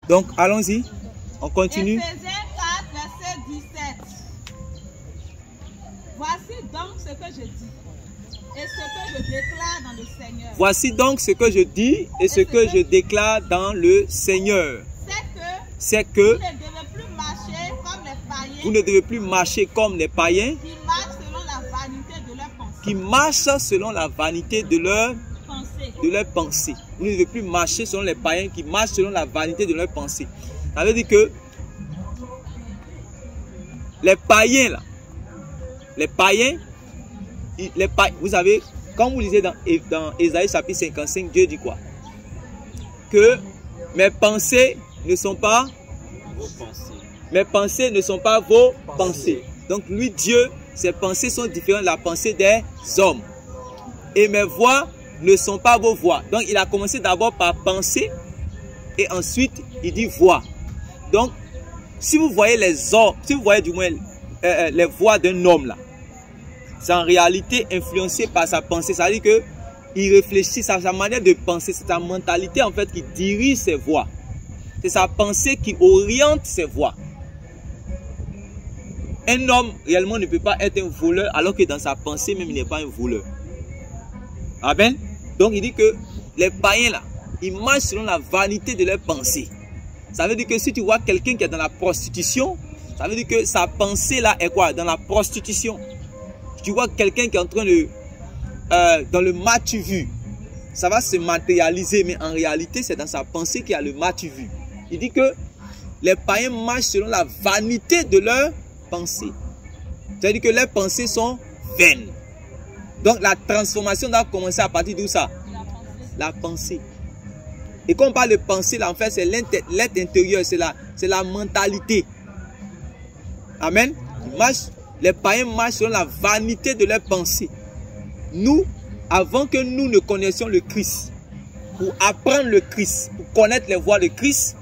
Donc, allons-y. On continue. Éphésiens 4, verset 17. Voici donc ce que je dis et ce que je déclare dans le Seigneur. Voici donc ce que je dis et ce que je déclare dans le Seigneur. C'est que vous ne devez plus marcher comme les païens vous ne devez plus marcher comme les païens qui marchent selon la vanité de leur qui marchent selon la vanité de leur pensée. Vous ne devez plus marcher selon les païens qui marchent selon la vanité de leur pensée. Ça veut dire que les païens là, vous savez, quand vous lisez dans Ésaïe chapitre 55, Dieu dit quoi? Que mes pensées ne sont pas vos pensées. Mes pensées ne sont pas vos pensées. Donc lui, Dieu, ses pensées sont différentes de la pensée des hommes. Et mes voix ne sont pas vos voix. Donc il a commencé d'abord par penser et ensuite il dit voix. Donc si vous voyez les hommes, si vous voyez du moins les voix d'un homme là, c'est en réalité influencé par sa pensée. Ça veut dire que il réfléchit, sa manière de penser, c'est sa mentalité en fait qui dirige ses voix. C'est sa pensée qui oriente ses voix. Un homme réellement ne peut pas être un voleur alors que dans sa pensée même il n'est pas un voleur. Amen. Donc il dit que les païens là, ils marchent selon la vanité de leur pensée. Ça veut dire que si tu vois quelqu'un qui est dans la prostitution, ça veut dire que sa pensée là est quoi? Dans la prostitution. Tu vois quelqu'un qui est en train de dans le matu vu, ça va se matérialiser, mais en réalité c'est dans sa pensée qu'il y a le matu vu. Il dit que les païens marchent selon la vanité de leurs pensées. C'est-à-dire que leurs pensées sont vaines. Donc la transformation doit commencer à partir d'où ça? La pensée. Et quand on parle de pensée, là, en fait, c'est l'être intérieur, c'est la mentalité. Amen. Les païens marchent selon la vanité de leurs pensées. Nous, avant que nous ne connaissions le Christ, pour apprendre le Christ, pour connaître les voies de Christ,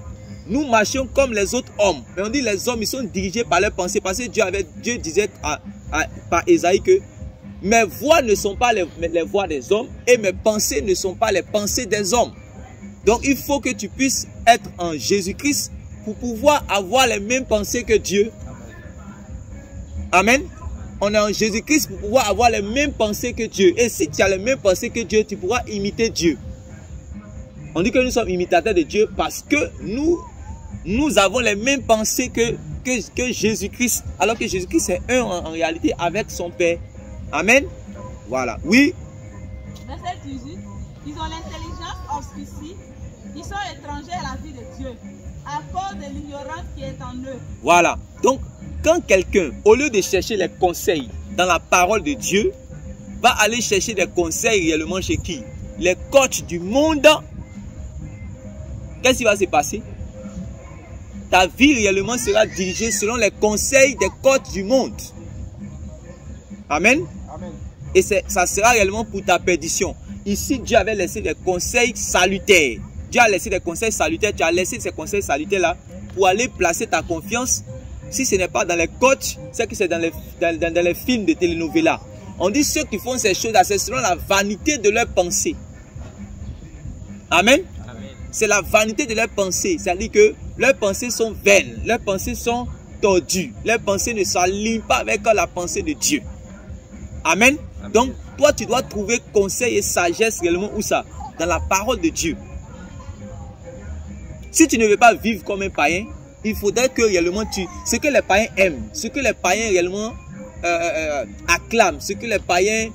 nous marchions comme les autres hommes. Mais on dit les hommes, ils sont dirigés par leurs pensées. Parce que Dieu disait par Ésaïe que mes voies ne sont pas les voies des hommes et mes pensées ne sont pas les pensées des hommes. Donc il faut que tu puisses être en Jésus-Christ pour pouvoir avoir les mêmes pensées que Dieu. Amen. On est en Jésus-Christ pour pouvoir avoir les mêmes pensées que Dieu. Et si tu as les mêmes pensées que Dieu, tu pourras imiter Dieu. On dit que nous sommes imitateurs de Dieu parce que nous avons les mêmes pensées que Jésus-Christ. Alors que Jésus-Christ est un en réalité avec son Père. Amen. Voilà. Oui. Verset 18. Ils ont l'intelligence obscurcie. Ils sont étrangers à la vie de Dieu à cause de l'ignorance qui est en eux. Voilà. Donc, quand quelqu'un, au lieu de chercher les conseils dans la parole de Dieu, va aller chercher des conseils réellement chez qui? Les coachs du monde. Qu'est-ce qui va se passer? Ta vie réellement sera dirigée selon les conseils des coachs du monde. Amen. Amen. Et ça sera réellement pour ta perdition. Ici, Dieu avait laissé des conseils salutaires. Dieu a laissé des conseils salutaires. Tu as laissé ces conseils salutaires là pour aller placer ta confiance. Si ce n'est pas dans les coachs, c'est que c'est dans les films de telenovela. On dit ceux qui font ces choses-là, c'est selon la vanité de leurs pensées. Amen. C'est la vanité de leurs pensées. C'est-à-dire que leurs pensées sont vaines. Leurs pensées sont tordues. Leurs pensées ne s'alignent pas avec la pensée de Dieu. Amen. Amen. Donc, toi, tu dois trouver conseil et sagesse réellement où ça? Dans la parole de Dieu. Si tu ne veux pas vivre comme un païen, il faudrait que réellement ce que les païens aiment, ce que les païens réellement acclament, ce que les païens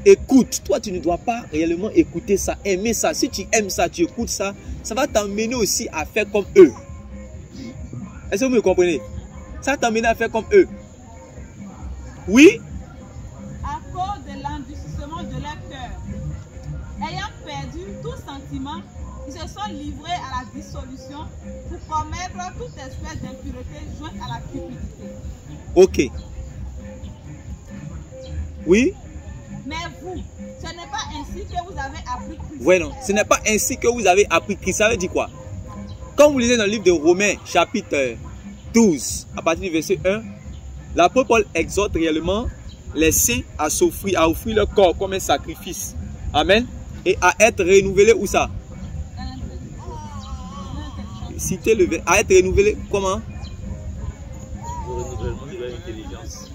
écoutent, toi, tu ne dois pas réellement écouter ça, aimer ça. Si tu aimes ça, tu écoutes ça, ça va t'emmener aussi à faire comme eux. Est-ce que vous me comprenez? Ça va t'emmener à faire comme eux. Oui? À cause de l'endurcissement de leur cœur, ayant perdu tout sentiment, ils se sont livrés à la dissolution pour commettre toute espèce d'impureté jointe à la cupidité. Ok. Oui? Mais vous, ce n'est pas ainsi que vous avez appris Christ. Oui, non. Ce n'est pas ainsi que vous avez appris Christ. Ça veut dire quoi? Quand vous lisez dans le livre de Romains, chapitre 12, à partir du verset 1, l'apôtre Paul exhorte réellement les saints à offrir leur corps comme un sacrifice. Amen. Et à être renouvelés où ça? citer le verbe. À être renouvelé, comment? Le renouvellement de l'intelligence.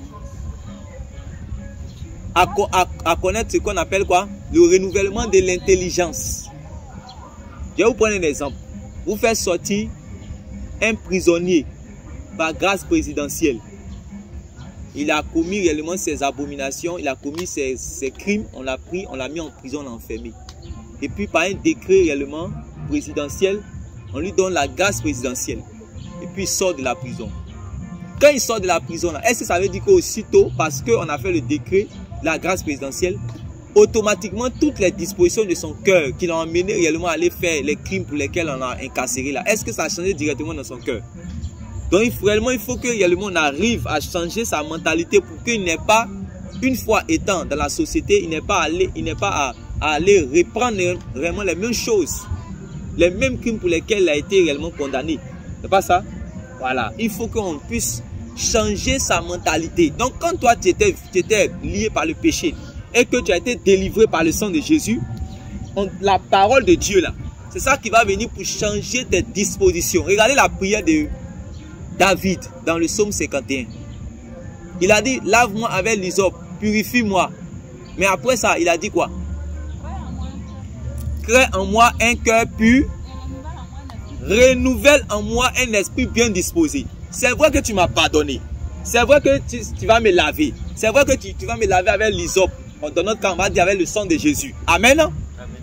À connaître ce qu'on appelle quoi? Le renouvellement de l'intelligence. Je vais vous prendre un exemple. Vous faites sortir un prisonnier par grâce présidentielle. Il a commis réellement ses abominations, il a commis ses crimes, on l'a pris, on l'a mis en prison, on l'a enfermé. Et puis par un décret réellement présidentiel, on lui donne la grâce présidentielle. Et puis il sort de la prison. Quand il sort de la prison, est-ce que ça veut dire qu'aussitôt, parce qu'on a fait le décret, la grâce présidentielle, automatiquement toutes les dispositions de son cœur qui l'ont amené réellement à aller faire les crimes pour lesquels on a incarcéré là, est-ce que ça a changé directement dans son cœur? Donc il faut que réellement on arrive à changer sa mentalité pour qu'il n'ait pas, une fois étant dans la société, il n'est pas à aller reprendre vraiment les mêmes choses, les mêmes crimes pour lesquels il a été réellement condamné. C'est pas ça? Voilà, il faut qu'on puisse changer sa mentalité. Donc quand toi tu étais lié par le péché et que tu as été délivré par le sang de Jésus, la parole de Dieu là, c'est ça qui va venir pour changer tes dispositions. Regardez la prière de David dans le psaume 51. Il a dit, lave-moi avec l'hysope, purifie-moi. Mais après ça, il a dit quoi? Crée en moi un cœur pur, renouvelle en moi un esprit bien disposé. C'est vrai que tu m'as pardonné. C'est vrai que tu vas me laver. C'est vrai que tu vas me laver avec l'hysope. Dans notre cas, on va dire avec le sang de Jésus. Amen. Amen.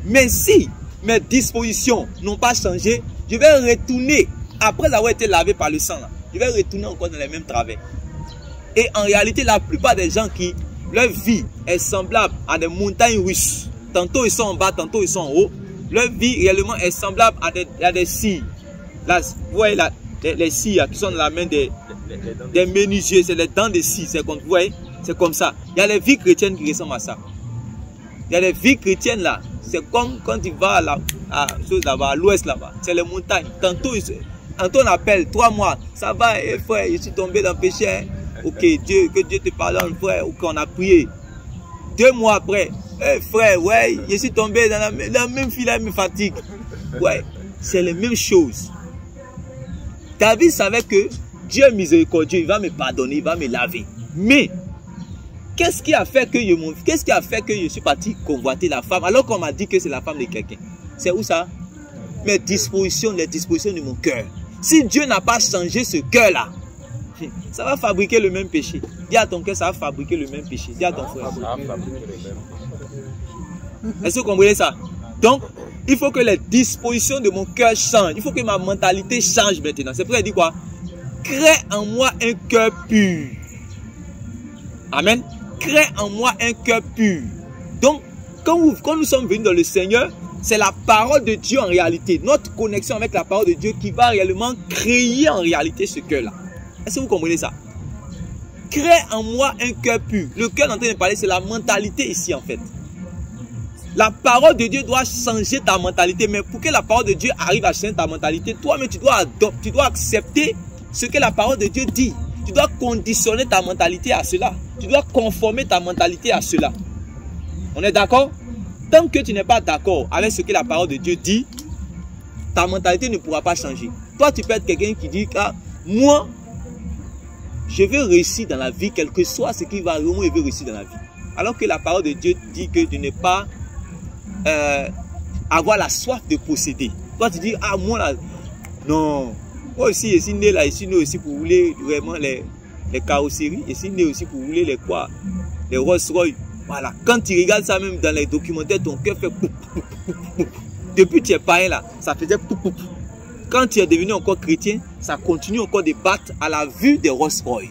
Mais si mes dispositions n'ont pas changé, je vais retourner, après avoir été lavé par le sang, là, je vais retourner encore dans les mêmes travers. Et en réalité, la plupart des gens qui, leur vie est semblable à des montagnes russes. Tantôt ils sont en bas, tantôt ils sont en haut. Leur vie réellement est semblable à des scies. Là, vous voyez là, les scies qui sont dans la main des menuisiers, c'est les dents des scies. C'est comme, vous voyez, c'est comme ça. Il y a les vies chrétiennes qui ressemblent à ça. Il y a les vies chrétiennes là. C'est comme quand tu vas à l'ouest là-bas. C'est les montagnes. Tantôt on appelle 3 mois. Ça va, frère, je suis tombé dans le péché. Hein? Ok, que Dieu te pardonne, frère. Ok, on a prié. 2 mois après, frère, ouais, je suis tombé dans la même filet, me fatigue. Ouais, c'est les mêmes choses. David savait que Dieu est miséricordieux, il va me pardonner, il va me laver. Mais, qu'est-ce qui a fait que je suis parti convoiter la femme alors qu'on m'a dit que c'est la femme de quelqu'un? C'est où ça? Mes dispositions, les dispositions de mon cœur. Si Dieu n'a pas changé ce cœur-là, ça va fabriquer le même péché. Dis à ton cœur, ça va fabriquer le même péché. Dis à ton frère. Est-ce que vous comprenez ça? Donc, il faut que les dispositions de mon cœur changent. Il faut que ma mentalité change maintenant. C'est pour ça qu'il dit quoi? Crée en moi un cœur pur. Amen. Crée en moi un cœur pur. Donc, quand nous sommes venus dans le Seigneur, c'est la parole de Dieu en réalité. Notre connexion avec la parole de Dieu qui va réellement créer en réalité ce cœur-là. Est-ce que vous comprenez ça? Crée en moi un cœur pur. Le cœur dont on est parlé, c'est la mentalité ici en fait. La parole de Dieu doit changer ta mentalité. Mais pour que la parole de Dieu arrive à changer ta mentalité, toi-même tu dois adopter, tu dois accepter ce que la parole de Dieu dit. Tu dois conditionner ta mentalité à cela. Tu dois conformer ta mentalité à cela. On est d'accord? Tant que tu n'es pas d'accord avec ce que la parole de Dieu dit, ta mentalité ne pourra pas changer. Toi, tu peux être quelqu'un qui dit, ah, moi, je veux réussir dans la vie, quel que soit ce qui va arriver, moi, je veux réussir dans la vie. Alors que la parole de Dieu dit que de ne pas avoir la soif de posséder. Toi, tu dis, ah, moi, là, non. Moi aussi, je suis né là, je suis né aussi pour rouler vraiment les carrosseries. Je suis né aussi pour rouler les quoi? Les Rolls-Royce. Voilà. Quand tu regardes ça même dans les documentaires, ton cœur fait pou, pou, pou, pou. Depuis que tu es païen là, ça faisait pou, pou, pou. Quand tu es devenu encore chrétien, ça continue encore de battre à la vue des Rolls-Royce.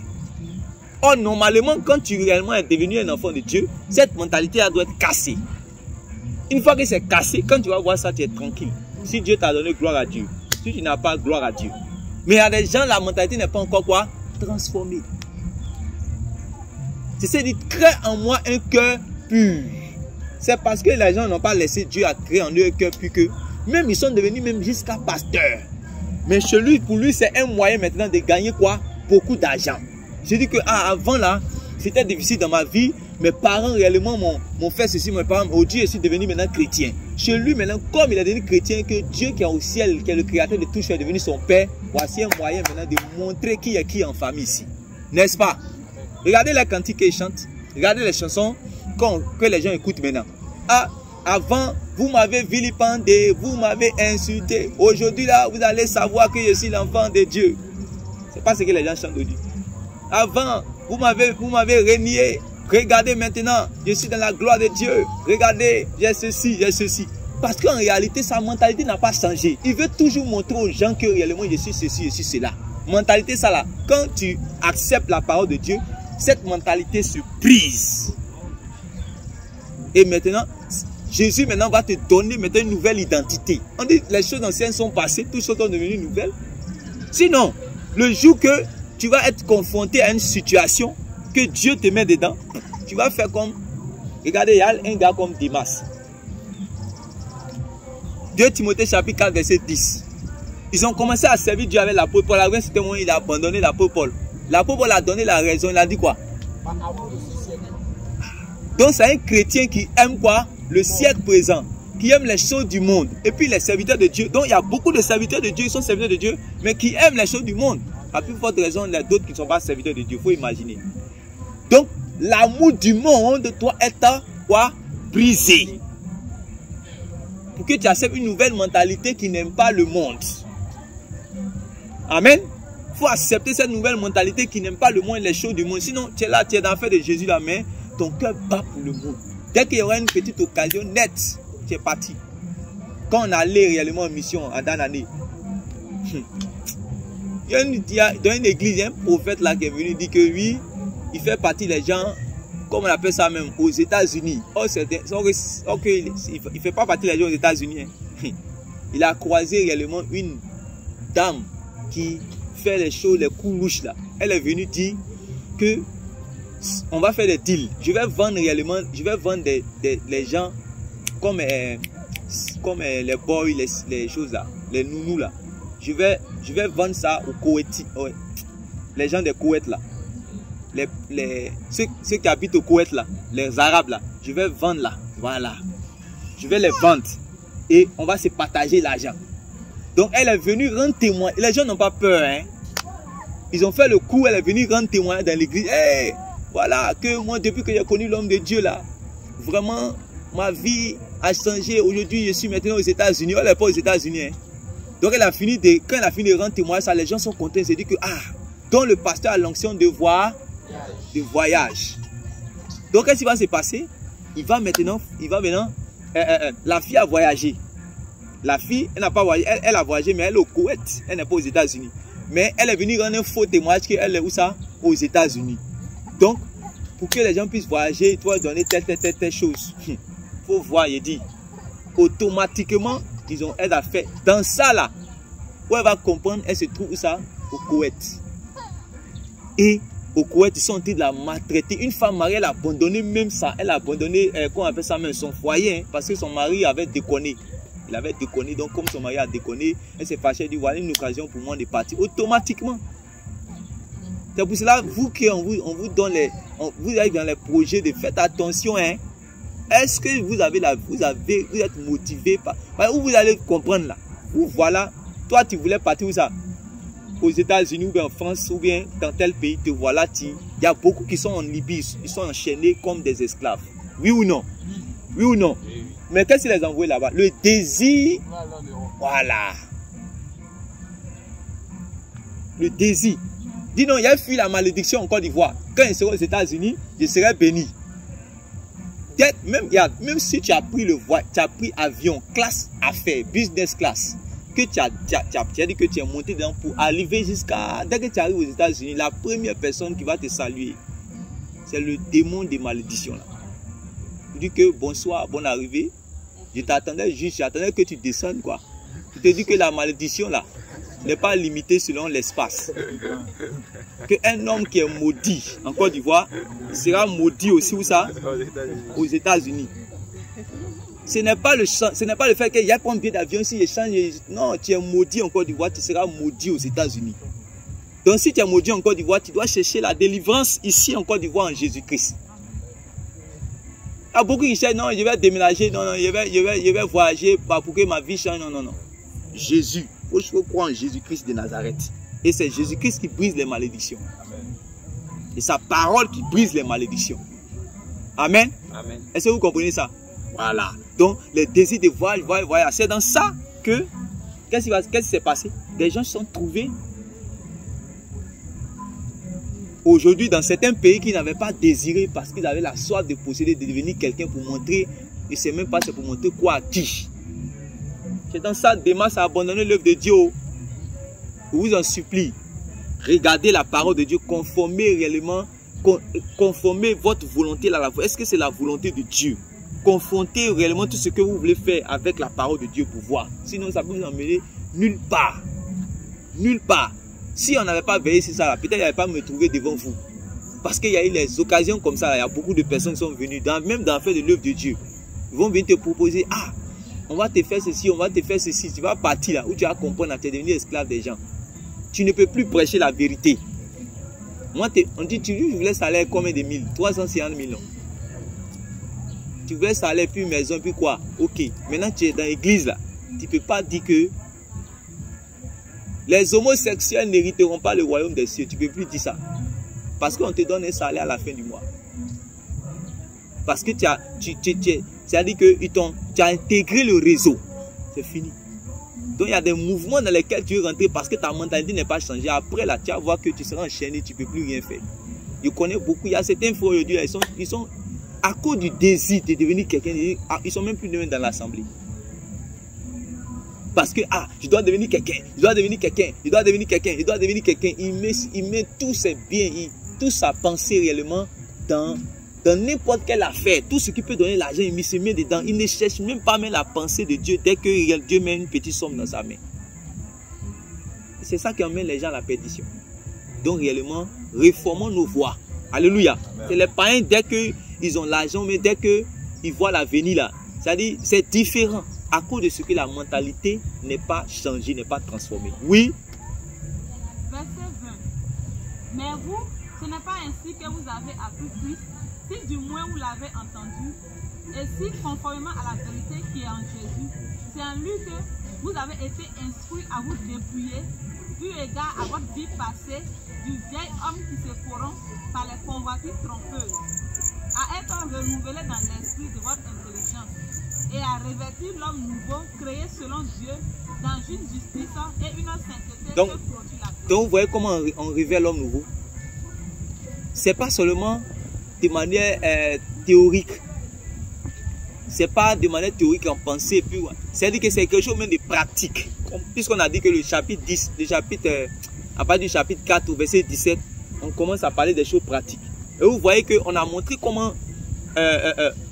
Or, normalement, quand tu réellement es devenu un enfant de Dieu, cette mentalité doit être cassée. Une fois que c'est cassé, quand tu vas voir ça, tu es tranquille. Si Dieu t'a donné, gloire à Dieu. Si tu n'as pas, gloire à Dieu. Mais il y a des gens, la mentalité n'est pas encore quoi? Transformée. C'est dit, crée en moi un cœur pur. C'est parce que les gens n'ont pas laissé Dieu à créer en eux un cœur pur que même ils sont devenus même jusqu'à pasteurs. Mais chez lui, pour lui, c'est un moyen maintenant de gagner quoi? Beaucoup d'argent. Je dis que avant là, c'était difficile dans ma vie. mes parents réellement m'ont fait ceci, mes parents, oh Dieu, je suis devenu maintenant chrétien. Chez lui maintenant, comme il est devenu chrétien, que Dieu qui est au ciel, qui est le créateur de tout, est devenu son père, voici un moyen maintenant de montrer qui est qui en famille ici. N'est-ce pas? Regardez les cantiques qu'ils chantent, regardez les chansons que les gens écoutent maintenant. Ah, avant, vous m'avez vilipendé, vous m'avez insulté. Aujourd'hui là, vous allez savoir que je suis l'enfant de Dieu. C'est pas ce que les gens chantent aujourd'hui. Avant, vous m'avez renié. Regardez maintenant, je suis dans la gloire de Dieu. Regardez, j'ai ceci, j'ai ceci. Parce qu'en réalité, sa mentalité n'a pas changé. Il veut toujours montrer aux gens que réellement je suis ceci, je suis cela. Mentalité, ça là. Quand tu acceptes la parole de Dieu, cette mentalité se brise. Et maintenant, Jésus maintenant va te donner maintenant une nouvelle identité. On dit les choses anciennes sont passées, toutes choses sont devenues nouvelles. Sinon, le jour que tu vas être confronté à une situation que Dieu te met dedans, tu vas faire comme, regardez, il y a un gars comme Dimas. 2 Timothée chapitre 4 verset 10. Ils ont commencé à servir Dieu avec l'apôtre Paul. À ce moment, il a abandonné l'apôtre Paul. L'apôtre Paul a donné la raison, il a dit quoi? Donc c'est un chrétien qui aime quoi? Le siècle présent, qui aime les choses du monde. Et puis les serviteurs de Dieu. Donc il y a beaucoup de serviteurs de Dieu, ils sont serviteurs de Dieu, mais qui aiment les choses du monde. À plus forte raison, il y a d'autres qui ne sont pas serviteurs de Dieu, il faut imaginer. Donc l'amour du monde doit être quoi? Brisé. Pour que tu acceptes une nouvelle mentalité qui n'aime pas le monde. Amen. Il faut accepter cette nouvelle mentalité qui n'aime pas le monde et les choses du monde. Sinon, tu es là, tu es dans l'affaire de Jésus là, mais ton cœur bat pour le monde. Dès qu'il y aura une petite occasion nette, tu es parti. Quand on allait réellement en mission en année, dans une église, il y a un prophète là qui est venu dire que oui, il fait partie des gens, comme on appelle ça même, aux États-Unis. Oh, il ne fait pas partie des gens aux États-Unis. Il a croisé réellement une dame qui fait les choses, les coups louches là. Elle est venue dire que on va faire des deals. Je vais vendre réellement, je vais vendre les gens comme les boys, les choses là, les nounous là. Je vais vendre ça aux Koweïtis, ouais. Les gens des Koweït là. Ceux qui habitent au Koweït là, les Arabes là, je vais vendre là, voilà. Je vais les vendre et on va se partager l'argent. Donc elle est venue rendre témoin. Les gens n'ont pas peur, hein. Ils ont fait le coup, elle est venue rendre témoin dans l'église. Hey, voilà, que moi depuis que j'ai connu l'homme de Dieu là, vraiment ma vie a changé. Aujourd'hui je suis maintenant aux États-Unis. Elle n'est pas aux États-Unis, hein. Donc elle a fini quand elle a fini de rendre témoin, ça, les gens sont contents. Ils se disent que donc le pasteur a l'onction de voyage. Donc qu'est-ce qui va se passer? Il va maintenant, la fille a voyagé. La fille, elle n'a pas voyagé, elle a voyagé, mais elle est au Koweït, elle n'est pas aux États-Unis. Mais elle est venue rendre un faux témoignage qu'elle est où ça? Aux États-Unis. Donc, pour que les gens puissent voyager, il faut donner telle chose. Il faut voir, il dit, automatiquement, elle a fait. Dans ça là, où elle va comprendre, elle se trouve où ça? Au Koweït. Et au Koweït, ils sont en train de la maltraiter. Une femme mariée, elle a abandonné même ça. Elle a abandonné, comment on appelle ça même, son foyer, hein, parce que son mari avait déconné. Il avait déconné, donc comme son mari a déconné, elle s'est fâchée, elle dit voilà une occasion pour moi de partir automatiquement. C'est pour cela, vous qui on vous donne vous êtes dans les projets de faites attention, hein. Est-ce que vous êtes motivé par où vous allez comprendre là? Ou voilà, toi tu voulais partir où ça? Aux États-Unis ou bien en France ou bien dans tel pays, te voilà, il y a beaucoup qui sont en Libye, ils sont enchaînés comme des esclaves. Oui ou non? Oui ou non? Mais qu'est-ce qu'ils les envoient là-bas? Le désir. Voilà. Le désir. Dis non, il y a fui la malédiction en Côte d'Ivoire. Quand ils seront aux États-Unis, je serai béni. Même si tu as pris tu as pris avion, classe affaires, business class, que tu as dit que tu es monté dedans pour arriver jusqu'à. Dès que tu arrives aux États-Unis, la première personne qui va te saluer, c'est le démon des malédictions là. Il dit que bonsoir, bonne arrivée. Je t'attendais juste, j'attendais que tu descendes quoi. Je te dis que la malédiction là n'est pas limitée selon l'espace. Qu'un homme qui est maudit en Côte d'Ivoire sera maudit aussi où ça? Aux États-Unis. Ce n'est pas le fait qu'il y a pas un billet d'avion si échange. Non, tu es maudit en Côte d'Ivoire, tu seras maudit aux États-Unis. Donc si tu es maudit en Côte d'Ivoire, tu dois chercher la délivrance ici en Côte d'Ivoire en Jésus-Christ. Il y a beaucoup qui cherchent, non, je vais déménager, non, non, je vais voyager pour que ma vie change. Non, non, non. Jésus, il faut croire en Jésus-Christ de Nazareth. Et c'est Jésus-Christ qui brise les malédictions. Amen. Et sa parole qui brise les malédictions. Amen. Amen. Est-ce que vous comprenez ça? Voilà. Donc, le désir de voyage, c'est dans ça que, qu'est-ce qui s'est passé? Des gens se sont trouvés aujourd'hui dans certains pays qui n'avaient pas désiré parce qu'ils avaient la soif de posséder, de devenir quelqu'un pour montrer, et ne sait même pas c'est pour montrer quoi à qui. C'est dans ça démarche à abandonner l'œuvre de Dieu. Je vous en supplie, regardez la parole de Dieu, conformez réellement, conformez votre volonté à la volonté. Est-ce que c'est la volonté de Dieu? Confrontez réellement tout ce que vous voulez faire avec la parole de Dieu pour voir. Sinon, ça peut vous emmener nulle part. Nulle part. Si on n'avait pas veillé sur ça, peut-être il n'allait pas me trouver devant vous. Parce qu'il y a eu les occasions comme ça. Il y a beaucoup de personnes qui sont venues, même dans faire de l'œuvre de Dieu. Ils vont venir te proposer, ah, on va te faire ceci, on va te faire ceci. Tu vas partir là où tu vas comprendre, tu es devenu esclave des gens. Tu ne peux plus prêcher la vérité. Moi, on dit, tu voulais salaire combien de mille? 350 000 ans. Tu voulais salaire, puis maison, puis quoi? Ok. Maintenant, tu es dans l'église là. Tu ne peux pas dire que les homosexuels n'hériteront pas le royaume des cieux. Tu ne peux plus dire ça. Parce qu'on te donne un salaire à la fin du mois. Parce que c'est-à-dire que tu as intégré le réseau. C'est fini. Donc il y a des mouvements dans lesquels tu veux rentrer parce que ta mentalité n'est pas changée. Après là, tu vas voir que tu seras enchaîné, tu ne peux plus rien faire. Je connais beaucoup. Il y a certains frères aujourd'hui, ils sont à cause du désir de devenir quelqu'un, ils ne sont même plus dans l'assemblée. Parce que, je dois devenir quelqu'un, je dois devenir quelqu'un, je dois devenir quelqu'un, je dois devenir quelqu'un. Il met tous ses biens, toute sa pensée réellement dans n'importe quelle affaire. Tout ce qui peut donner l'argent, il se met dedans. Il ne cherche même pas la pensée de Dieu dès que Dieu met une petite somme dans sa main. C'est ça qui emmène les gens à la perdition. Donc réellement, réformons nos voies. Alléluia. C'est les païens, dès qu'ils ont l'argent, mais dès qu'ils voient l'avenir là, c'est-à-dire c'est différent à cause de ce que la mentalité n'est pas changée, n'est pas transformée. Oui. Verset 20. Mais vous, ce n'est pas ainsi que vous avez appris Christ, si du moins vous l'avez entendu, et si conformément à la vérité qui est en Jésus, c'est en lui que vous avez été instruits à vous dépouiller, vu égard à votre vie passée, du vieil homme qui se corrompt par les convoitises trompeuses, à être renouvelé dans l'esprit de votre intelligence, et à revêtir l'homme nouveau, créé selon Dieu, dans une justice et une sainteté donc, que produit la paix. Donc vous voyez comment on révèle l'homme nouveau. C'est pas seulement de manière théorique. C'est pas de manière théorique en pensée. C'est-à-dire que c'est quelque chose même de pratique. Puisqu'on a dit que le chapitre 10, à partir du chapitre 4 au verset 17, on commence à parler des choses pratiques. Et vous voyez qu'on a montré comment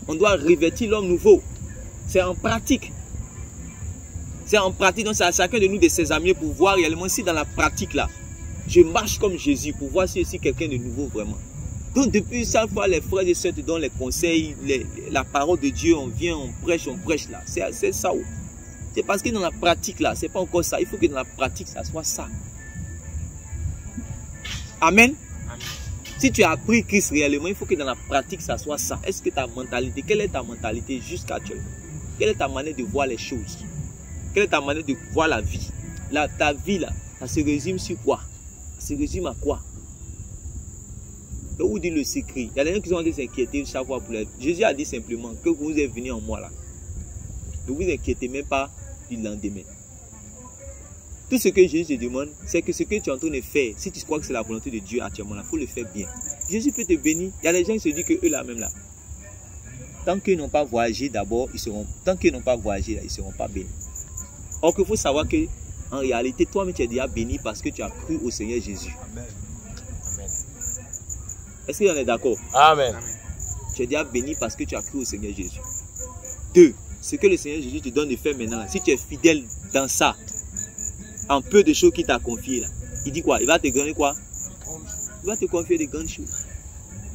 on doit revêtir l'homme nouveau. C'est en pratique. C'est en pratique. Donc c'est à chacun de nous de s'examiner pour voir réellement si dans la pratique là, je marche comme Jésus pour voir si je suis quelqu'un de nouveau vraiment. Donc depuis chaque fois les frères et sœurs te donnent les conseils, la parole de Dieu, on vient, on prêche là. C'est ça. C'est parce que dans la pratique là, c'est pas encore ça. Il faut que dans la pratique ça soit ça. Amen. Amen. Si tu as appris Christ réellement, il faut que dans la pratique ça soit ça. Est-ce que ta mentalité, quelle est ta mentalité jusqu'à actuellement? Quelle est ta manière de voir les choses? Quelle est ta manière de voir la vie? Ta vie là, ça se résume sur quoi? Ça se résume à quoi? Je vous dis le secret. Il y a des gens qui ont s'inquiéter chaque fois pour les... Jésus a dit simplement que vous êtes venus en moi là. Ne vous inquiétez même pas du lendemain. Tout ce que Jésus te demande, c'est que ce que tu es en train de faire, si tu crois que c'est la volonté de Dieu actuellement, il faut le faire bien. Jésus peut te bénir. Il y a des gens qui se disent que eux là même là, tant qu'ils n'ont pas voyagé d'abord, ils seront pas bénis. Or qu'il faut savoir que en réalité, toi-même tu es déjà béni parce que tu as cru au Seigneur Jésus. Amen. Amen. Est-ce qu'on est d'accord? Amen. Tu es déjà béni parce que tu as cru au Seigneur Jésus. 2. Ce que le Seigneur Jésus te donne de faire maintenant, si tu es fidèle dans ça, en peu de choses qu'il t'a confié là, il dit quoi? Il va te donner quoi? Il va te confier de grandes choses.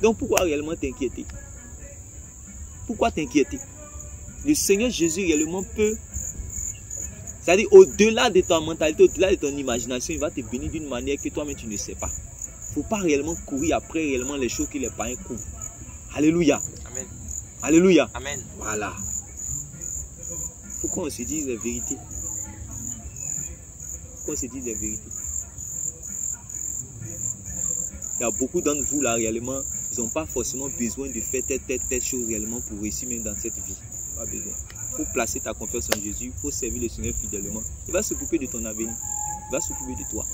Donc pourquoi réellement t'inquiéter? Pourquoi t'inquiéter? Le Seigneur Jésus réellement peut, c'est-à-dire au-delà de ta mentalité, au-delà de ton imagination, il va te bénir d'une manière que toi-même tu ne sais pas. Il ne faut pas réellement courir après réellement les choses que les païens courent. Alléluia. Amen. Alléluia. Amen. Voilà. Il faut qu'on se dise la vérité. Qu'on se dise la vérité. Il y a beaucoup d'entre vous là réellement, ils n'ont pas forcément besoin de faire telle chose réellement pour réussir même dans cette vie. Pas besoin. Il faut placer ta confiance en Jésus, il faut servir le Seigneur fidèlement. Il va s'occuper de ton avenir, il va s'occuper de toi.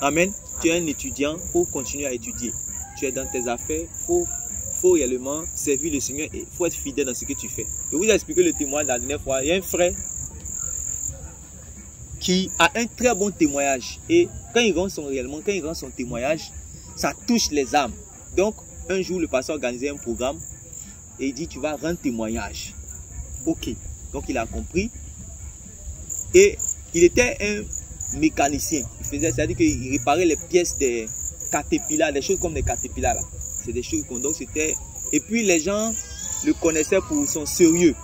Amen. Tu es un étudiant, il faut continuer à étudier. Tu es dans tes affaires, il faut réellement servir le Seigneur et il faut être fidèle dans ce que tu fais. Je vous ai expliqué le témoignage la dernière fois. Il y a un frère qui a un très bon témoignage et quand il rend son témoignage, ça touche les âmes. Donc, un jour, le pasteur organisait un programme et il dit, tu vas rendre témoignage. Ok. Donc, il a compris. Et il était un mécanicien. C'est-à-dire qu'il réparait les pièces des caterpillars, des choses comme des caterpillars. C'est des choses qu'on donc c'était. Et puis, les gens le connaissaient pour son sérieux.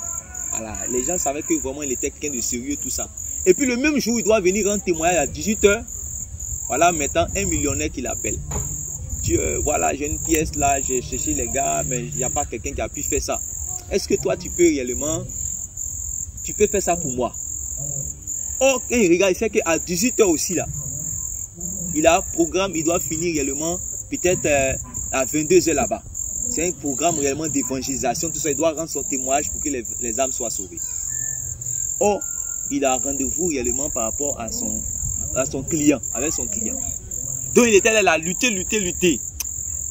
Voilà. Les gens savaient que vraiment, il était quelqu'un de sérieux, tout ça. Et puis, le même jour, il doit venir rendre témoignage à 18 h. Voilà, maintenant, un millionnaire qui l'appelle. Voilà, j'ai une pièce là, j'ai cherché les gars, mais il n'y a pas quelqu'un qui a pu faire ça. Est-ce que toi, tu peux réellement, tu peux faire ça pour moi? Or, quand il regarde, il sait qu'à 18 h aussi là, il a un programme, il doit finir réellement, peut-être à 22 h là-bas. C'est un programme réellement d'évangélisation, tout ça, il doit rendre son témoignage pour que les âmes soient sauvées. Or, il a rendez-vous réellement par rapport à son client, avec son client. Donc il était là à lutter.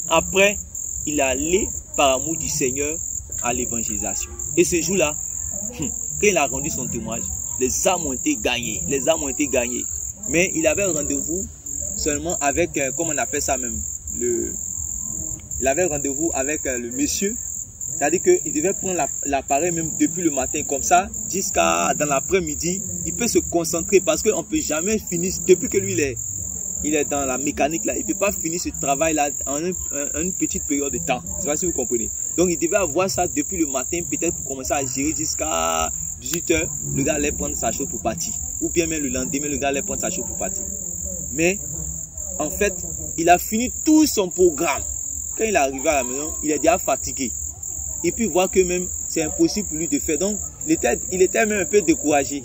Après, il est allé par amour du Seigneur à l'évangélisation. Et ce jour-là, quand il a rendu son témoignage, les âmes ont été gagnées. Mais il avait rendez-vous seulement avec, comment on appelle ça même, il avait rendez-vous avec le monsieur. C'est-à-dire qu'il devait prendre l'appareil même depuis le matin, comme ça, jusqu'à dans l'après-midi. Il peut se concentrer parce qu'on ne peut jamais finir, depuis que lui il est dans la mécanique là, il ne peut pas finir ce travail là en une petite période de temps. Je ne sais pas si vous comprenez. Donc il devait avoir ça depuis le matin, peut-être pour commencer à gérer jusqu'à 18 h. Le gars allait prendre sa chose pour partir. Ou bien même le lendemain, le gars allait prendre sa chose pour partir. Mais en fait, il a fini tout son programme. Quand il est arrivé à la maison, il est déjà fatigué. Et puis voir que même c'est impossible pour lui de faire. Donc il était même un peu découragé.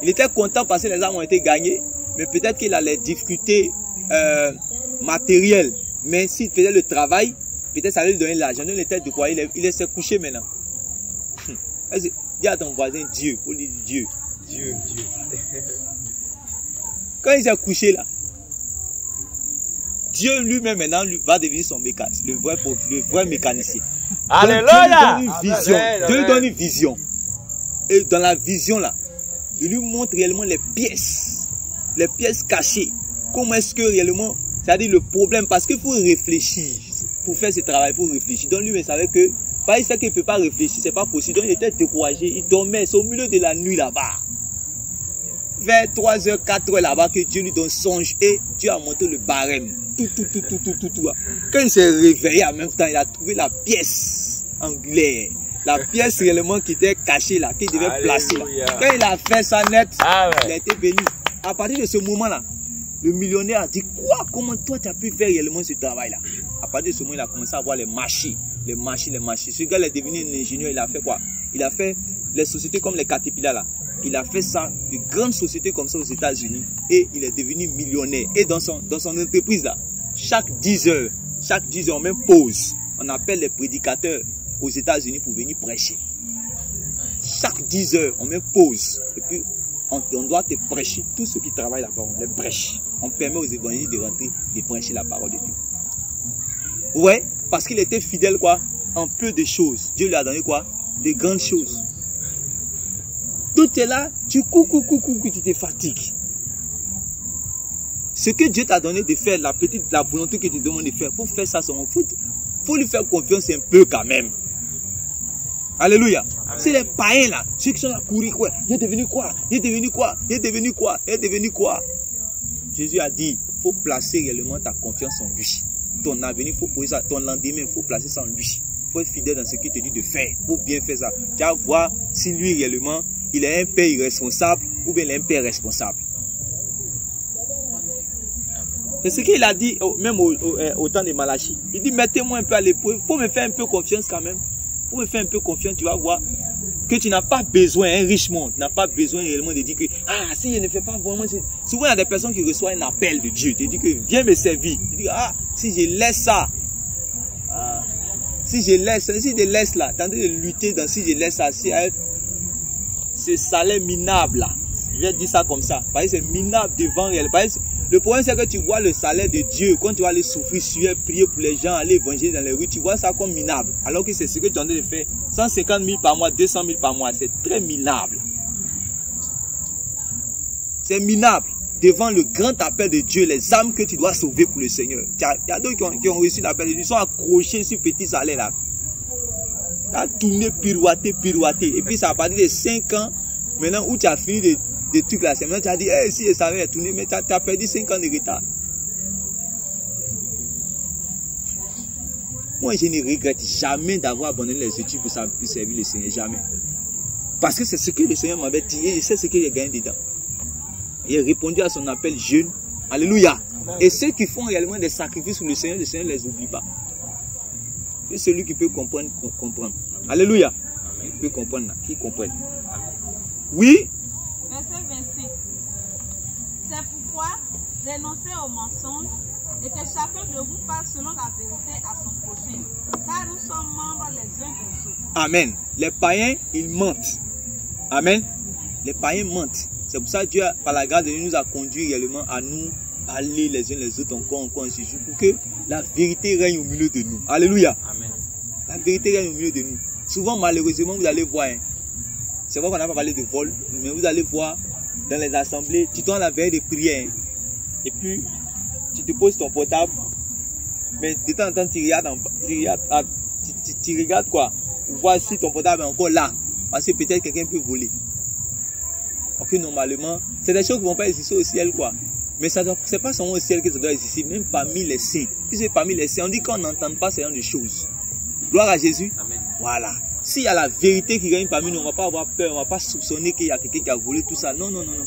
Il était content parce que les âmes ont été gagnées. Mais peut-être qu'il a les difficultés matérielles. Mais s'il faisait le travail, peut-être ça allait lui donner l'argent. Il était de quoi? Il s'est couché maintenant. Dis à ton voisin Dieu. Faut dire Dieu. Dieu. Quand il s'est couché là, Dieu lui-même maintenant va devenir son mécanicien, le vrai mécanicien. Alléluia. Dieu lui donne une vision. Et dans la vision là, il lui montre réellement les pièces cachées. Comment est-ce que réellement, c'est-à-dire le problème, parce qu'il faut réfléchir. Pour faire ce travail, il faut réfléchir. Donc lui, il savait que, il sait qu'il ne peut pas réfléchir, c'est pas possible. Donc il était découragé, il dormait, c'est au milieu de la nuit là-bas. Vers 3 h, 4 h là-bas, que Dieu lui donne songe et Dieu a monté le barème. Tout. Quand il s'est réveillé en même temps, il a trouvé la pièce angulaire. La pièce réellement qui était cachée là, qu'il devait placer là. Quand il a fait ça net, il a été béni. À partir de ce moment-là, le millionnaire a dit, quoi? Comment toi tu as pu faire réellement ce travail-là? À partir de ce moment, il a commencé à voir les marchés. Ce gars est devenu un ingénieur, il a fait quoi? Il a fait les sociétés comme les Caterpillar là. Il a fait ça, de grandes sociétés comme ça aux États-Unis. Et il est devenu millionnaire. Et dans son entreprise là, chaque 10 h, on met pause. On appelle les prédicateurs aux États-Unis pour venir prêcher. Chaque 10 h, on met pause. Et puis, on doit te prêcher. Tous ceux qui travaillent là-bas, on les prêche. On permet aux évangélistes de rentrer, de prêcher la parole de Dieu. Ouais, parce qu'il était fidèle quoi, en peu de choses. Dieu lui a donné quoi? Des grandes choses. Tout est là, tu cours, tu te fatigues. Ce que Dieu t'a donné de faire, la volonté que tu te demandes de faire, pour faire ça, faut lui faire confiance un peu quand même. Alléluia. C'est les païens là, ceux qui sont là courir quoi. Il est devenu quoi? Jésus a dit, il faut placer réellement ta confiance en lui. Ton avenir, il faut poser ça. Ton lendemain, il faut placer ça en lui. Il faut être fidèle dans ce qu'il te dit de faire. Il faut bien faire ça. Tu vas voir si lui réellement, il est un père irresponsable ou bien il est un père responsable. C'est ce qu'il a dit même au temps de Malachie. Il dit, mettez-moi un peu à l'épreuve. Il faut me faire un peu confiance quand même. Il pour me faire un peu confiance, tu vas voir que tu n'as pas besoin, un riche monde n'a pas besoin réellement de dire que ah, si je ne fais pas vraiment. Souvent il y a des personnes qui reçoivent un appel de Dieu, tu dis que viens me servir. Tu dis ah, si je laisse ça, si je laisse là, tandis de lutter dans si je laisse ça, si ce salaire minable là, je vais dire ça comme ça, parce que c'est minable devant réel. Le problème c'est que tu vois le salaire de Dieu, quand tu vas aller souffrir, suer, prier pour les gens, aller évangéliser dans les rues, tu vois ça comme minable. Alors que c'est ce que tu es en train de faire, 150 000 par mois, 200 000 par mois, c'est très minable. C'est minable devant le grand appel de Dieu, les âmes que tu dois sauver pour le Seigneur. Il y a d'autres qui ont reçu l'appel de Dieu, ils sont accrochés sur petit salaire là. Là, tourner, pirouater. Et puis ça a partir de 5 ans, maintenant où tu as fini de trucs là, c'est maintenant tu as dit, hey, si je savais tourner, mais tu as perdu 5 ans de retard. Moi, je ne regrette jamais d'avoir abandonné les études pour servir le Seigneur, jamais. Parce que c'est ce que le Seigneur m'avait dit et je sais ce qu'il a gagné dedans. Il a répondu à son appel jeune. Alléluia. Et ceux qui font réellement des sacrifices pour le Seigneur ne les oublie pas. Et celui qui peut comprendre, comprendre. Alléluia. Qui peut comprendre, qui comprenne. Oui. Verset 25. C'est pourquoi renoncez au mensonge et que chacun de vous parle selon la vérité à son prochain. Car nous sommes membres les uns des autres. Amen. Les païens, ils mentent. Amen. Les païens mentent. C'est pour ça que Dieu, par la grâce de Dieu, nous a conduit réellement à nous parler les uns les autres encore ainsi, pour que la vérité règne au milieu de nous. Alléluia. Amen. La vérité règne au milieu de nous. Souvent, malheureusement, vous allez voir, c'est vrai qu'on n'a pas parlé de vol, mais vous allez voir dans les assemblées, tu donnes la veille de prière, et puis tu te poses ton portable, mais de temps en temps, tu regardes quoi, pour voir si ton portable est encore là, parce que peut-être quelqu'un peut voler. Ok, normalement, c'est des choses qui ne vont pas exister au ciel, quoi. Mais ce n'est pas seulement au ciel que ça doit exister, même parmi les saints. Puisque parmi les saints, on dit qu'on n'entend pas ce genre de choses. Gloire à Jésus. Amen. Voilà. S'il y a la vérité qui règne parmi nous, on ne va pas avoir peur, on ne va pas soupçonner qu'il y a quelqu'un qui a volé tout ça. Non, non, non, non.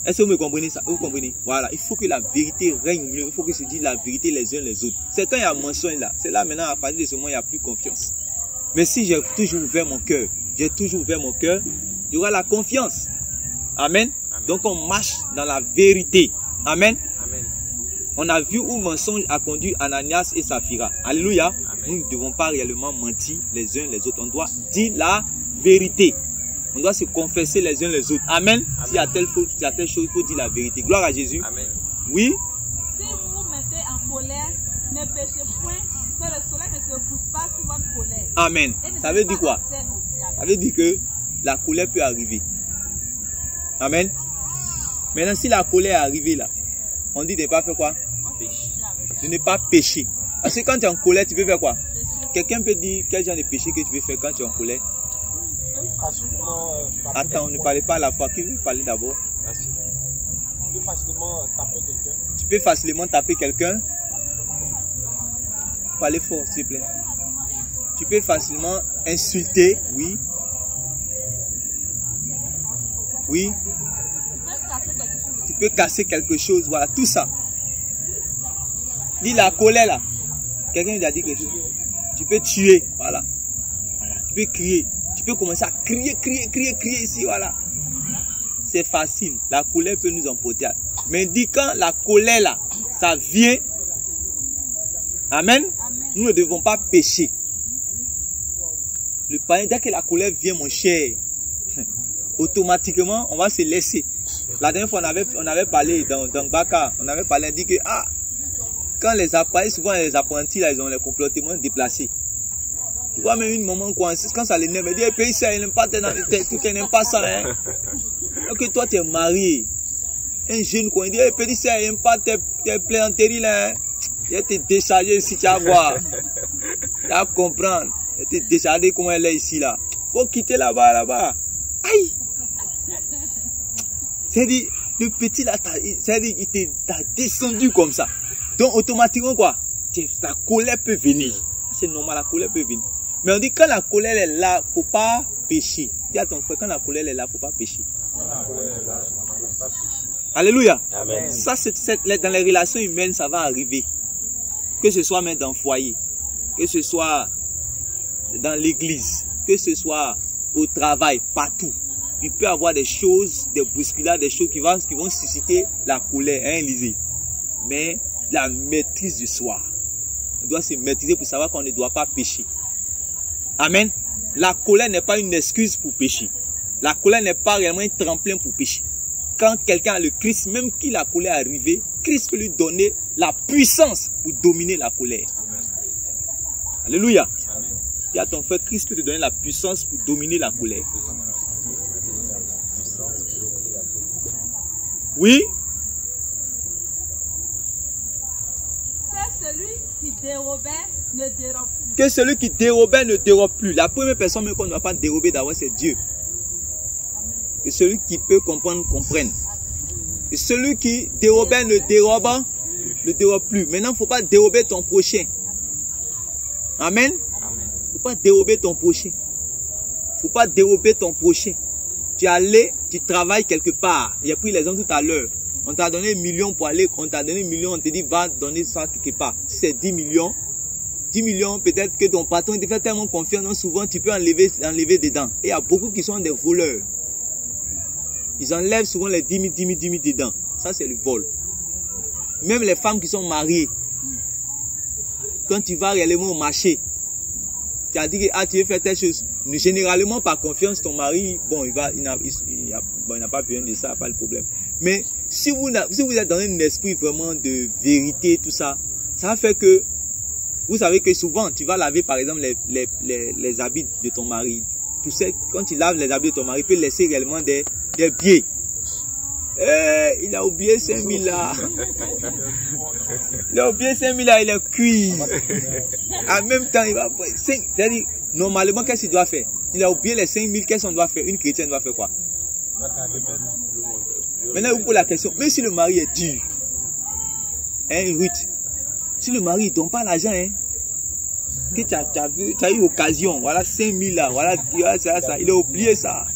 Est-ce que vous me comprenez ça? Vous comprenez? Voilà. Il faut que la vérité règne au milieu. Il faut que se dise la vérité les uns les autres. C'est quand il y a mensonge là. C'est là maintenant, à partir de ce moment, il n'y a plus confiance. Mais si j'ai toujours ouvert mon cœur, il y aura la confiance. Amen. Amen. Donc on marche dans la vérité. Amen. Amen. On a vu où mensonge a conduit Ananias et Saphira. Alléluia. Amen. Nous ne devons pas réellement mentir les uns les autres. On doit dire la vérité. On doit se confesser les uns les autres. Amen. S'il y a telle chose, il faut dire la vérité. Gloire à Jésus. Amen. Oui. Si vous vous mettez en colère, ne péchez point, que le soleil ne se couche pas sur votre colère. Amen. Ça veut dire quoi? Ça veut dire que la colère peut arriver. Amen. Maintenant, si la colère est arrivée là, on dit de ne pas faire quoi? De ne pas pécher. Parce que quand tu es en colère, tu peux faire quoi? Quelqu'un peut dire quel genre de péché que tu peux faire quand tu es en colère? Attends, on ne parlait pas à la fois. Qui veut parler d'abord? Tu peux facilement taper quelqu'un. Tu peux facilement taper quelqu'un. Parlez fort, s'il te plaît. Tu peux facilement insulter, oui. Oui. Tu peux casser quelque chose, voilà, tout ça. Dis la colère là. Quelqu'un lui a dit quelque chose. Tu peux tuer, voilà. Tu peux crier. Tu peux commencer à crier ici, voilà. C'est facile. La colère peut nous emporter. Mais dis quand la colère là, ça vient. Amen. Amen. Nous ne devons pas pécher. Le païen, dès que la colère vient, mon cher, automatiquement, on va se laisser. La dernière fois, on avait parlé dans Baka, on avait parlé, on dit que, quand les appareils, souvent les apprentis, là, ils ont les comportements déplacés. Tu vois, même une maman, quand ça l'énerve, elle dit, pays ça, il n'aime pas, tu n'aimes pas ça, hein. Donc, toi, tu es marié. Un jeune, il dit, pays ça, il n'aime pas tes plaisanteries, là, hein. Il va te décharger si tu vas voir. Tu vas comprendre. Il va te décharger comment elle est ici, là. Faut quitter là-bas. Aïe! C'est-à-dire, le petit là, c'est-à-dire, il t'a descendu comme ça. Donc, automatiquement, quoi? Ta colère peut venir. C'est normal, la colère peut venir. Mais on dit, quand la colère est là, il ne faut pas pécher. Dis à ton frère, quand la colère est là, il ne faut pas pécher. Alléluia. Amen. Ça, dans les relations humaines, ça va arriver. Que ce soit même dans le foyer, que ce soit dans l'église, que ce soit au travail, partout, il peut y avoir des choses, des bousculades, des choses qui vont susciter la colère, hein, Élisée. Mais la maîtrise du soi. On doit se maîtriser pour savoir qu'on ne doit pas pécher. Amen. La colère n'est pas une excuse pour pécher. La colère n'est pas réellement un tremplin pour pécher. Quand quelqu'un a le Christ, même qui la colère est arrivée, Christ peut lui donner la puissance pour dominer la colère. Amen. Alléluia. Amen. Dis à ton frère, Christ peut te donner la puissance pour dominer la colère. Oui. Que celui qui dérobait ne dérobe plus. Que celui qui dérobait ne dérobe plus. La première personne même qu'on ne va pas dérober d'abord, c'est Dieu. Et celui qui peut comprendre, comprenne. Et celui qui dérobait ne dérobe plus. Maintenant, il ne faut pas dérober ton prochain. Amen. Il ne faut pas dérober ton prochain. Il ne faut pas dérober ton prochain. Tu es allé, tu travailles quelque part. J'ai pris l'exemple tout à l'heure. On t'a donné 1 million pour aller, on t'a donné 1 million, on te dit va donner ça quelque part. C'est 10 millions. 10 millions, peut-être que ton patron te fait tellement confiance, donc souvent tu peux enlever dedans. Et il y a beaucoup qui sont des voleurs. Ils enlèvent souvent les 10 000 dedans. Ça, c'est le vol. Même les femmes qui sont mariées, quand tu vas réellement au marché, tu as dit que tu veux faire telle chose. Généralement, par confiance, ton mari, bon, il n'a pas besoin de ça, pas le problème. Mais si vous êtes dans un esprit vraiment de vérité, tout ça, ça va faire que, vous savez que souvent, tu vas laver par exemple les habits de ton mari. Tu sais, quand tu laves les habits de ton mari, il peut laisser réellement des pieds. Il a oublié 5 000 là. Il a oublié 5 000 là, il est cuit. En même temps, il va... C'est-à-dire, normalement, qu'est-ce qu'il doit faire? Il a oublié les 5 000, qu'est-ce qu'on doit faire? Une chrétienne doit faire quoi? Maintenant, vous posez la question, même si le mari est dur, hein, Ruth, si le mari ne donne pas l'argent, hein, que tu as eu occasion, voilà 5 000 là, voilà ça, il a oublié ça.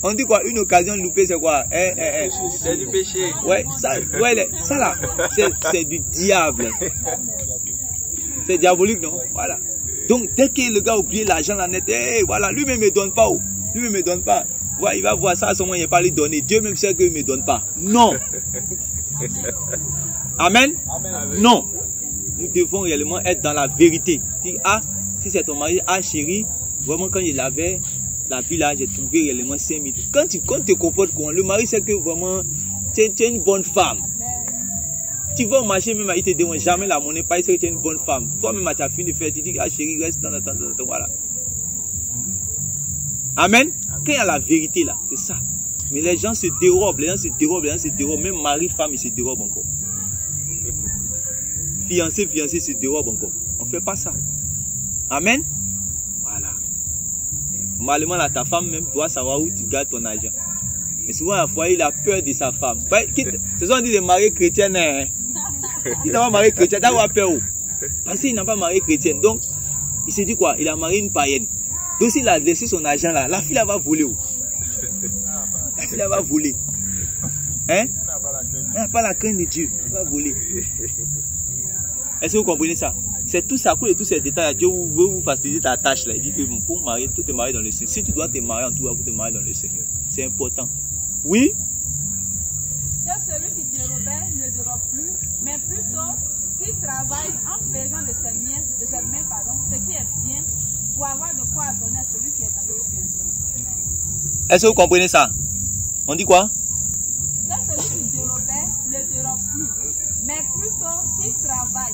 On dit quoi? Une occasion loupée, c'est quoi? C'est du péché. Ouais, ça là, c'est du diable. C'est diabolique, non? Voilà. Donc, dès que le gars a oublié l'argent, la net, voilà, lui-même ne me donne pas. Lui-même ne me donne pas. Ouais, il va voir ça, à ce moment, il ne va pas lui donner. Dieu même sait qu'il ne me donne pas. Non. Amen. Amen. Non. Nous devons réellement être dans la vérité. Si c'est ton mari, chérie, vraiment quand il avait la vie là, j'ai trouvé réellement 5 000. Quand tu te comportes comment, le mari sait que vraiment tu es une bonne femme. Tu vas au marché, même il te demande jamais la monnaie, pas que tu es une bonne femme. Toi-même, tu as fini de faire, tu dis, chérie, reste dans le temps, voilà. Amen. Quand il y a la vérité là, c'est ça. Mais les gens se dérobent, même mari, femme, ils se dérobent encore. Fiancé se dérobe encore. On ne fait pas ça. Amen. Voilà. Normalement, là, ta femme même doit savoir où tu gardes ton argent. Mais souvent, à la fois, il a peur de sa femme. C'est ça, on dit de marier chrétienne. Hein? Il n'a pas marié chrétienne, il a peur. Parce qu'il n'a pas marié chrétienne. Donc, il s'est dit quoi? Il a marié une païenne. Donc, s'il a laissé son argent là, la fille, elle va voler. La fille, elle va voler. Hein? Elle n'a pas la crainte de Dieu. Elle va voler. Est-ce que vous comprenez ça? C'est tout ça, à cause de tous ces détails. Dieu veut vous faciliter ta tâche là. Il dit que pour marier, tu te maries dans le Seigneur. Si tu dois te marier en tout cas, vous te marier dans le Seigneur. C'est important. Oui? Que celui qui dérobait ne dérobe plus, mais plutôt qu'il travaille en faisant de ses mains, ce qui est bien, pour avoir de quoi donner à celui qui est dans le besoin. Est-ce que vous comprenez ça? On dit quoi? Que celui qui dérobait ne dérobe plus, mais plutôt qu'il travaille